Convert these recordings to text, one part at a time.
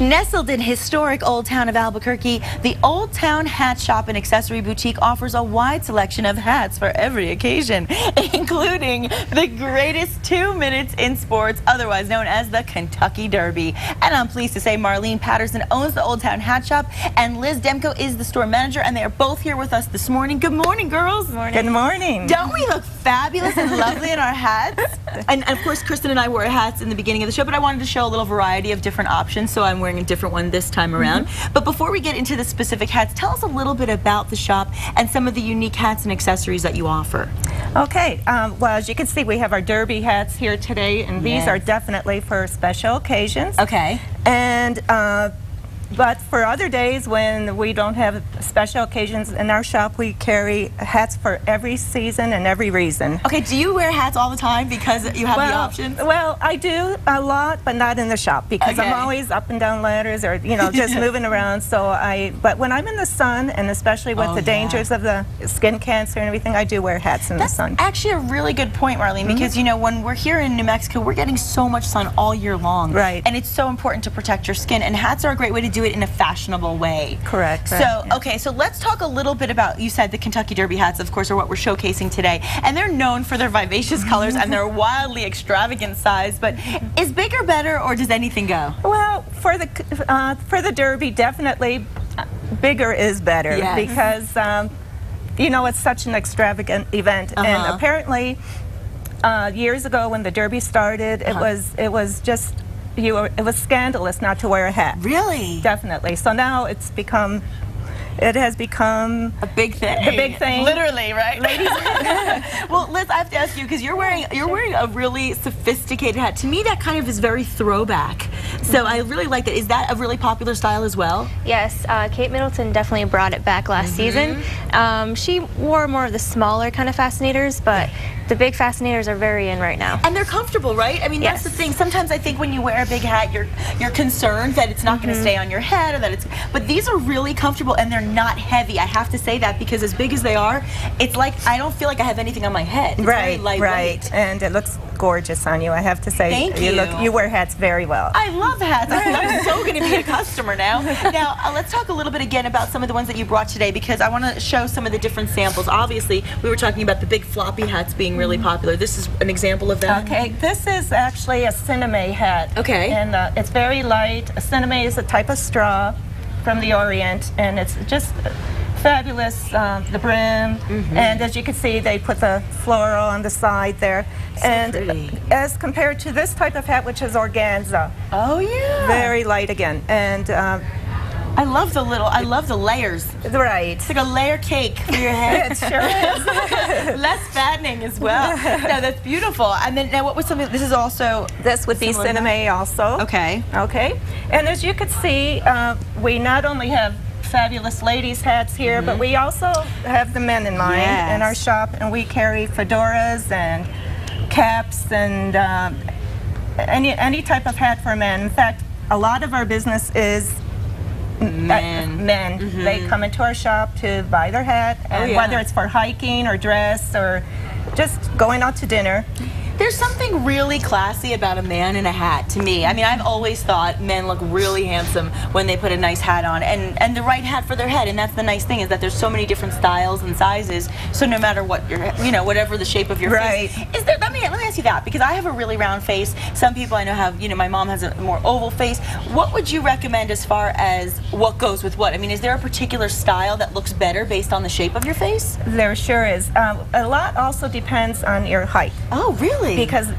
Nestled in historic Old Town of Albuquerque, the Old Town Hat Shop and Accessory Boutique offers a wide selection of hats for every occasion, including the greatest 2 minutes in sports, otherwise known as the Kentucky Derby. And I'm pleased to say Marlene Patterson owns the Old Town Hat Shop, and Liz Demko is the store manager, and they are both here with us this morning. Good morning, girls. Good morning. Good morning. Don't we look fabulous and lovely in our hats? And of course, Kristen and I wore hats in the beginning of the show, but I wanted to show a little variety of different options, so I'm wearing a different one this time around. But before we get into the specific hats, tell us a little bit about the shop and some of the unique hats and accessories that you offer. Okay, well, as you can see, we have our derby hats here today, and these are definitely for special occasions. Okay. And but for other days when we don't have special occasions in our shop, we carry hats for every season and every reason. Okay, do you wear hats all the time because you have the options? Well, I do a lot, but not in the shop because I'm always up and down ladders or, you know, just moving around. So but when I'm in the sun, and especially with the dangers of the skin cancer and everything, I do wear hats in the sun. That's actually a really good point, Marlene, because, you know, when we're here in New Mexico, we're getting so much sun all year long. Right. And it's so important to protect your skin, and hats are a great way to do it in a fashionable way. Correct. So, okay, so let's talk a little bit about, you said the Kentucky Derby hats, of course, are what we're shocasing today, and they're known for their vivacious colors and their wildly extravagant size, but is bigger better, or does anything go? Well, for the Derby, definitely bigger is better because, you know, it's such an extravagant event, and apparently years ago when the Derby started, it was just it was scandalous not to wear a hat. Really? Definitely. So now it has become a big thing. The big thing. Literally, right? Ladies. Well, Liz, I have to ask you, because you're wearing a really sophisticated hat. To me, that kind of is very throwback. So I really like that. Is that a really popular style as well? Yes, Kate Middleton definitely brought it back last season. She wore more of the smaller kind of Fascinators, but the big Fascinators are very in right now. And they're comfortable, right? I mean, that's the thing. Sometimes I think when you wear a big hat, you're concerned that it's not going to stay on your head, or that it's. But these are really comfortable, and they're not heavy. I have to say that, because as big as they are, it's like I don't feel like I have anything on my head. It's very lightweight. Right. And it looks gorgeous on you, I have to say. Thank you. You wear hats very well. I love hats. I'm so going to be a customer now. Now, let's talk a little bit again about some of the ones that you brought today, because I want to show some of the different samples. Obviously, we were talking about the big floppy hats being really popular. This is an example of that. Okay, this is actually a Sinamay hat. Okay. And it's very light. A Sinamay is a type of straw from the Orient, and it's just fabulous, the brim, and as you can see, they put the floral on the side there. So and pretty. As compared to this type of hat, which is organza. Oh yeah. Very light again, and I love the layers. Right. It's like a layer cake for your head. It sure is. Less fattening as well. No, that's beautiful. And then now, what was something? This is also. This would be Sinamay also. Okay. Okay. And as you can see, we not only have fabulous ladies' hats here, but we also have the men in mind in our shop, and we carry fedoras and caps and any type of hat for men. In fact, a lot of our business is men. They come into our shop to buy their hat, and whether it's for hiking or dress or just going out to dinner. There's something really classy about a man in a hat, to me. I mean, I've always thought men look really handsome when they put a nice hat on, and the right hat for their head. And that's the nice thing, is that there's so many different styles and sizes. So no matter what your, you know, whatever the shape of your face, is there? Let me ask you that, because I have a really round face. Some people I know have, you know, my mom has a more oval face. What would you recommend as far as what goes with what? I mean, is there a particular style that looks better based on the shape of your face? There sure is. A lot also depends on your height. Oh, really? Because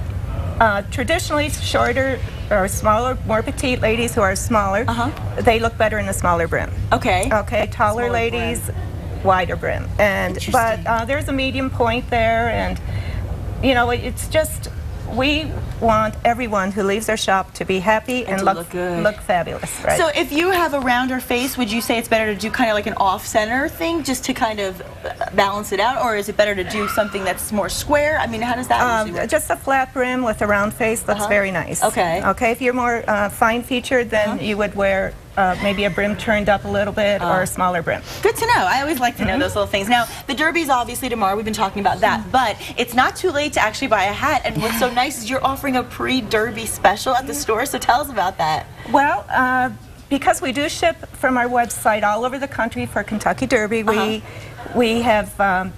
traditionally, shorter or smaller, more petite ladies who are smaller, they look better in a smaller brim. Okay. Okay. Taller ladies, wider brim. And but there's a medium point there, and you know, it's just, we want everyone who leaves our shop to be happy and look good, look fabulous. Right? So if you have a rounder face, would you say it's better to do kind of like an off-center thing, just to kind of balance it out, or is it better to do something that's more square? I mean, how does that usually work? Just a flat brim with a round face looks very nice. Okay. Okay, if you're more fine-featured, then you would wear maybe a brim turned up a little bit or a smaller brim. Good to know. I always like to know those little things. Now, the Derby's obviously tomorrow. We've been talking about that, but it's not too late to actually buy a hat. And what's so nice is you're offering a pre-Derby special at the store. So tell us about that. Well, because we do ship from our website all over the country for Kentucky Derby, we have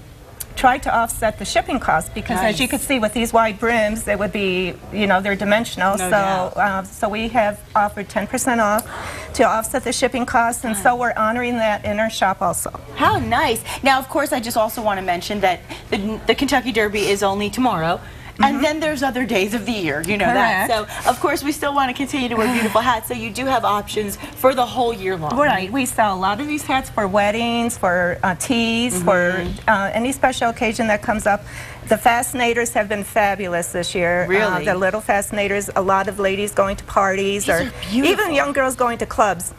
tried to offset the shipping costs because, as you can see, with these wide brims, they would be, you know, they're dimensional. So we have offered 10% off to offset the shipping costs, and so we're honoring that in our shop also. How nice. Now, of course, I just also want to mention that the Kentucky Derby is only tomorrow. And then there's other days of the year, you know that. So, of course, we still want to continue to wear beautiful hats, so you do have options for the whole year long. Right. We sell a lot of these hats for weddings, for teas, for any special occasion that comes up. The Fascinators have been fabulous this year. Really? The little Fascinators, a lot of ladies going to parties, or even young girls going to clubs.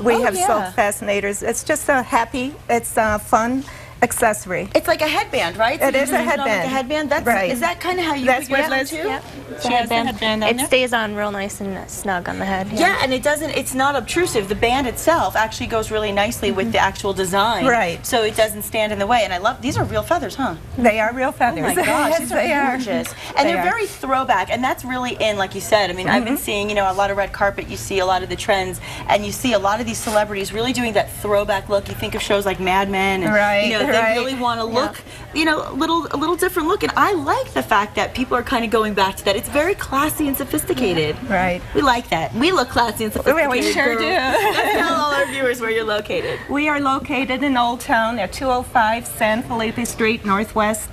We have sold Fascinators. It's just a happy, it's fun accessory. It's like a headband, right? So it is a headband. Like a headband. That's right. Is that kind of how you That's put your what Liz too? Yep. It's a headband. It stays on real nice and snug on the head. Yeah, and it doesn't. It's not obtrusive. The band itself actually goes really nicely with the actual design. Right. So it doesn't stand in the way. And I love these are real feathers, huh? They are real feathers. Oh my gosh, these they are gorgeous. And they're very throwback, and that's really in, like you said. I mean, I've been seeing, you know, a lot of red carpet. You see a lot of the trends, and you see a lot of these celebrities really doing that throwback look. You think of shows like Mad Men, and you know, they really want to look, you know, a little different look. And I like the fact that people are kind of going back to that. It's very classy and sophisticated. Right. We like that. We look classy and sophisticated. We sure do. Let's tell all our viewers where you're located. We are located in Old Town at 205 San Felipe Street Northwest,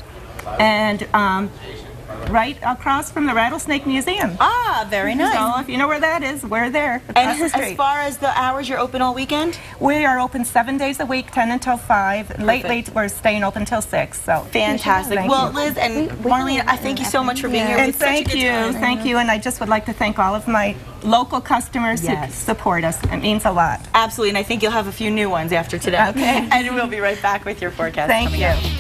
and right across from the Rattlesnake Museum. Ah, very nice. So if you know where that is, we're there. And as far as the hours, you're open all weekend? We are open 7 days a week, 10 until 5. Lately, we're staying open till 6. So fantastic. Well, Liz and Marlene, I thank you so much for being here. And thank you. And I just would like to thank all of my local customers who support us. It means a lot. Absolutely, and I think you'll have a few new ones after today. Okay. And we'll be right back with your forecast. Thank you.